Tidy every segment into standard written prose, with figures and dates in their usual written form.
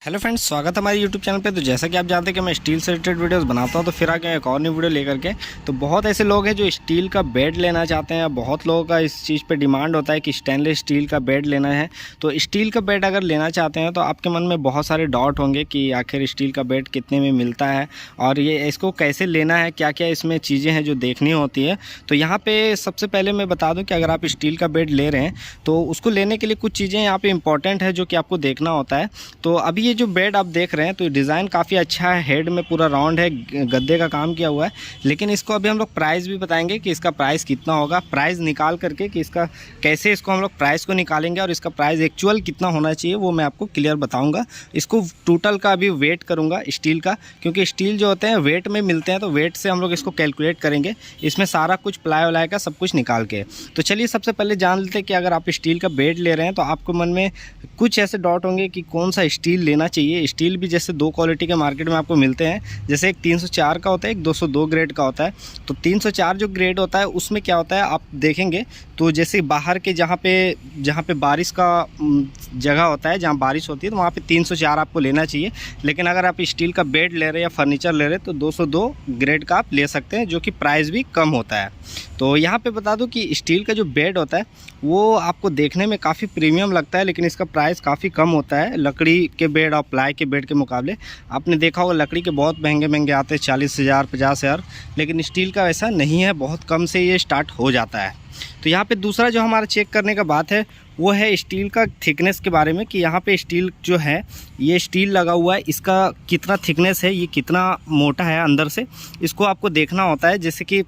Hello friends, स्वागत है हमारे यूट्यूब चैनल पे। तो जैसा कि आप जानते हैं कि मैं स्टील से रिलेटेड वीडियोस बनाता हूं, तो फिर आ गए एक और न्यू वीडियो लेकर के। तो बहुत ऐसे लोग हैं जो स्टील का बेड लेना चाहते हैं। बहुत लोगों का इस चीज़ पे डिमांड होता है कि स्टेनलेस स्टील का बेड लेना है। तो स्टील का बेड अगर लेना चाहते हैं तो आपके मन में बहुत सारे डाउट होंगे कि आखिर स्टील का बेड कितने में मिलता है और ये इसको कैसे लेना है, क्या क्या इसमें चीज़ें हैं जो देखनी होती है। तो यहाँ पर सबसे पहले मैं बता दूँ कि अगर आप स्टील का बेड ले रहे हैं तो उसको लेने के लिए कुछ चीज़ें यहाँ पर इंपॉर्टेंट है जो कि आपको देखना होता है। तो अभी ये जो बेड आप देख रहे हैं तो डिज़ाइन काफ़ी अच्छा है, हेड में पूरा राउंड है, गद्दे का काम किया हुआ है। लेकिन इसको अभी हम लोग प्राइस भी बताएंगे कि इसका प्राइस कितना होगा, प्राइस निकाल करके कि इसका कैसे इसको हम लोग प्राइस को निकालेंगे और इसका प्राइस एक्चुअल कितना होना चाहिए वो मैं आपको क्लियर बताऊंगा। इसको टोटल का अभी वेट करूंगा स्टील का, क्योंकि स्टील जो होते हैं वेट में मिलते हैं, तो वेट से हम लोग इसको कैलकुलेट करेंगे। इसमें सारा कुछ प्लाई वलाई का सब कुछ निकाल के। तो चलिए सबसे पहले जान लेते हैं कि अगर आप स्टील का बेड ले रहे हैं तो आपको मन में कुछ ऐसे डाउट होंगे कि कौन सा स्टील लेना चाहिए। स्टील भी जैसे दो क्वालिटी के मार्केट में आपको मिलते हैं, जैसे एक 304 का होता है, एक 202 ग्रेड का होता है। तो 304 जो ग्रेड होता है उसमें क्या होता है आप देखेंगे तो जैसे बाहर के जहाँ पे बारिश का जगह होता है, जहाँ बारिश होती है, तो वहाँ पे 304 आपको लेना चाहिए। लेकिन अगर आप स्टील का बेड ले रहे हैं या फर्नीचर ले रहे हैं तो 202 ग्रेड का आप ले सकते हैं, जो कि प्राइस भी कम होता है। तो यहाँ पे बता दूं कि स्टील का जो बेड होता है वो आपको देखने में काफ़ी प्रीमियम लगता है, लेकिन इसका प्राइस काफ़ी कम होता है लकड़ी के बेड और प्लाई के बेड के मुकाबले। आपने देखा होगा लकड़ी के बहुत महंगे महंगे आते हैं, 40,000 50,000, लेकिन स्टील का वैसा नहीं है, बहुत कम से ये स्टार्ट हो जाता है। तो यहाँ पे दूसरा जो हमारा चेक करने का बात है वो है स्टील का थिकनेस के बारे में, कि यहाँ पे स्टील जो है, ये स्टील लगा हुआ है, इसका कितना थिकनेस है, ये कितना मोटा है अंदर से, इसको आपको देखना होता है। जैसे कि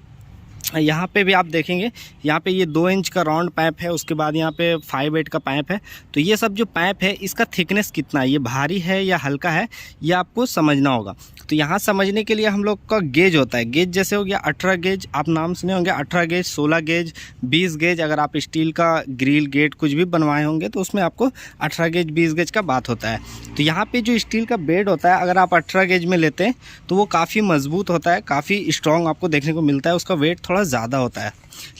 यहाँ पे भी आप देखेंगे, यहाँ पे ये 2 इंच का राउंड पाइप है, उसके बाद यहाँ पे 5/8 का पाइप है। तो ये सब जो पाइप है इसका थिकनेस कितना है, ये भारी है या हल्का है, ये आपको समझना होगा। तो यहाँ समझने के लिए हम लोग का गेज होता है। गेज जैसे हो गया 18 गेज, आप नाम सुने होंगे, 18 गेज, 16 गेज, 20 गेज। अगर आप स्टील का ग्रिल गेट कुछ भी बनवाए होंगे तो उसमें आपको 18 गेज 20 गेज का बात होता है। तो यहाँ पे जो स्टील का बेड होता है अगर आप 18 गेज में लेते हैं तो वो काफ़ी मजबूत होता है, काफ़ी स्ट्रॉन्ग आपको देखने को मिलता है, उसका वेट थोड़ा ज़्यादा होता है।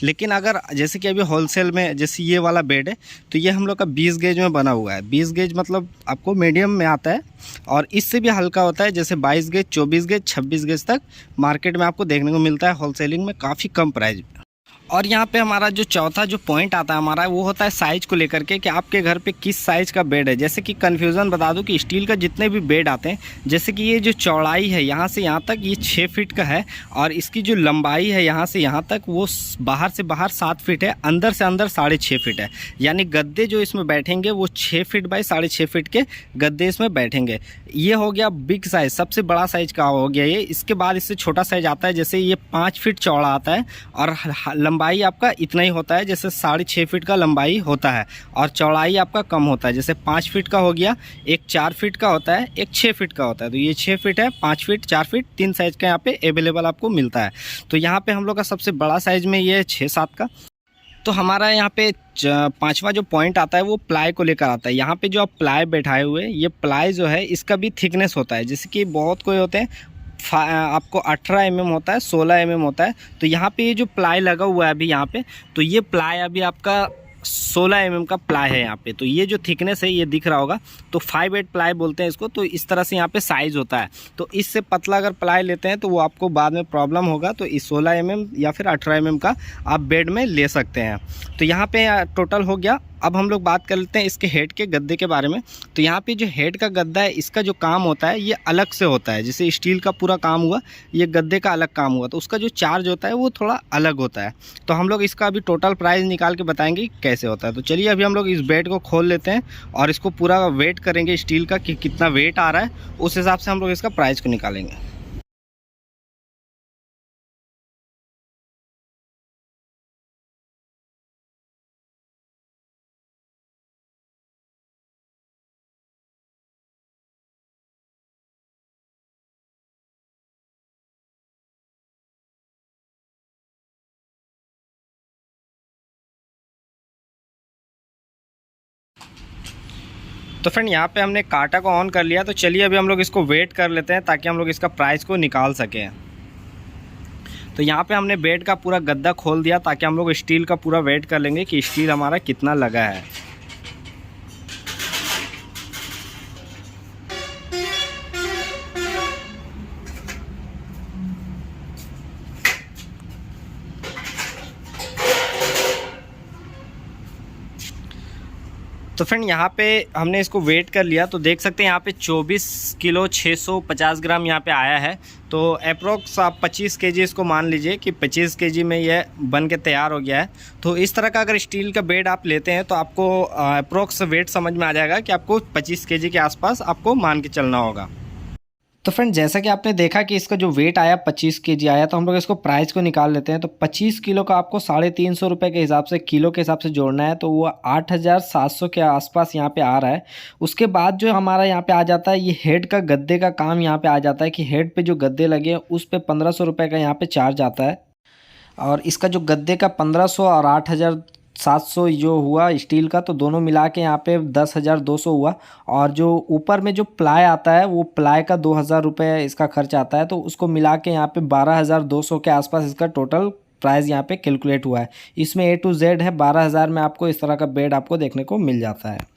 लेकिन अगर जैसे कि अभी होलसेल में जैसे ये वाला बेड है तो ये हम लोग का 20 गेज में बना हुआ है। 20 गेज मतलब आपको मीडियम में आता है, और इससे भी हल्का होता है, जैसे 22 गेज, 24 गेज, 26 गेज तक मार्केट में आपको देखने को मिलता है होलसेलिंग में काफ़ी कम प्राइस। और यहाँ पे हमारा जो चौथा जो पॉइंट आता है हमारा, वो होता है साइज़ को लेकर के, कि आपके घर पे किस साइज़ का बेड है। जैसे कि कन्फ्यूज़न बता दूं कि स्टील का जितने भी बेड आते हैं, जैसे कि ये जो चौड़ाई है यहाँ से यहाँ तक ये 6 फीट का है, और इसकी जो लंबाई है यहाँ से यहाँ तक वो बाहर से बाहर 7 फीट है, अंदर से अंदर 6.5 फीट है। यानी गद्दे जो इसमें बैठेंगे वो 6 फीट बाई 6.5 फीट के गद्दे इसमें बैठेंगे। ये हो गया बिग साइज़, सबसे बड़ा साइज़ का हो गया ये। इसके बाद इससे छोटा साइज़ आता है, जैसे ये 5 फीट चौड़ा आता है और लंबाई आपका इतना ही होता है, जैसे 6.5 फीट का लंबाई होता है, और चौड़ाई आपका कम होता है, जैसे 5 फीट का हो गया, एक 4 फीट का होता है, एक 6 फीट का होता है। तो ये 6 फीट है, 5 फीट, 4 फीट, 3 साइज़ का यहाँ पे अवेलेबल आपको मिलता है। तो यहाँ पे हम लोग का सबसे बड़ा साइज़ में ये है 6-7 का। तो हमारा यहाँ पे 5वां जो पॉइंट आता है वो प्लाई को लेकर आता है। यहाँ पे जो आप प्लाई बैठाए हुए, ये प्लाई जो है इसका भी थिकनेस होता है। जैसे कि बहुत कोई होते हैं आपको 18 mm होता है, 16 mm होता है। तो यहाँ पे ये जो प्लाई लगा हुआ है अभी यहाँ पे, तो ये प्लाई अभी आपका 16 mm का प्लाई है यहाँ पे। तो ये जो थिकनेस है ये दिख रहा होगा, तो 5/8 प्लाई बोलते हैं इसको। तो इस तरह से यहाँ पे साइज़ होता है। तो इससे पतला अगर प्लाई लेते हैं तो वो आपको बाद में प्रॉब्लम होगा। तो इस 16 mm या फिर 18 mm का आप बेड में ले सकते हैं। तो यहाँ पे टोटल हो गया। अब हम लोग बात कर लेते हैं इसके हेड के गद्दे के बारे में। तो यहाँ पे जो हेड का गद्दा है इसका जो काम होता है ये अलग से होता है। जैसे स्टील का पूरा काम हुआ, ये गद्दे का अलग काम हुआ, तो उसका जो चार्ज होता है वो थोड़ा अलग होता है। तो हम लोग इसका अभी टोटल प्राइस निकाल के बताएंगे कैसे होता है। तो चलिए अभी हम लोग इस बेड को खोल लेते हैं और इसको पूरा वेट करेंगे स्टील का कि कितना वेट आ रहा है, उस हिसाब से हम लोग इसका प्राइस को निकालेंगे। तो फ्रेंड यहाँ पे हमने कांटा को ऑन कर लिया। तो चलिए अभी हम लोग इसको वेट कर लेते हैं ताकि हम लोग इसका प्राइस को निकाल सकें। तो यहाँ पे हमने बेड का पूरा गद्दा खोल दिया ताकि हम लोग स्टील का पूरा वेट कर लेंगे कि स्टील हमारा कितना लगा है। तो फ्रेंड यहाँ पे हमने इसको वेट कर लिया, तो देख सकते हैं यहाँ पे 24 किलो 650 ग्राम यहाँ पे आया है। तो अप्रोक्स आप 25 केजी इसको मान लीजिए कि 25 केजी में यह बन के तैयार हो गया है। तो इस तरह का अगर स्टील का बेड आप लेते हैं तो आपको अप्रोक्स वेट समझ में आ जाएगा कि आपको 25 केजी के आसपास आपको मान के चलना होगा। तो फ्रेंड जैसा कि आपने देखा कि इसका जो वेट आया 25 केजी आया, तो हम लोग इसको प्राइस को निकाल लेते हैं। तो 25 किलो का आपको 350 रुपये के हिसाब से, किलो के हिसाब से जोड़ना है, तो वो 8700 के आसपास यहाँ पे आ रहा है। उसके बाद जो हमारा यहाँ पे आ जाता है ये हेड का गद्दे का काम यहाँ पे आ जाता है कि हेड पे जो गद्दे लगे हैं उस पर 1500 रुपये का यहाँ पे चार्ज आता है। और इसका जो गद्दे का 1500 और 8700 जो हुआ स्टील का, तो दोनों मिला के यहाँ पे 10,200 हुआ। और जो ऊपर में जो प्लाई आता है वो प्लाई का 2000 रुपये इसका खर्च आता है। तो उसको मिला के यहाँ पे 12,200 के आसपास इसका टोटल प्राइस यहाँ पे कैलकुलेट हुआ है। इसमें A to Z है। 12,000 में आपको इस तरह का बेड आपको देखने को मिल जाता है।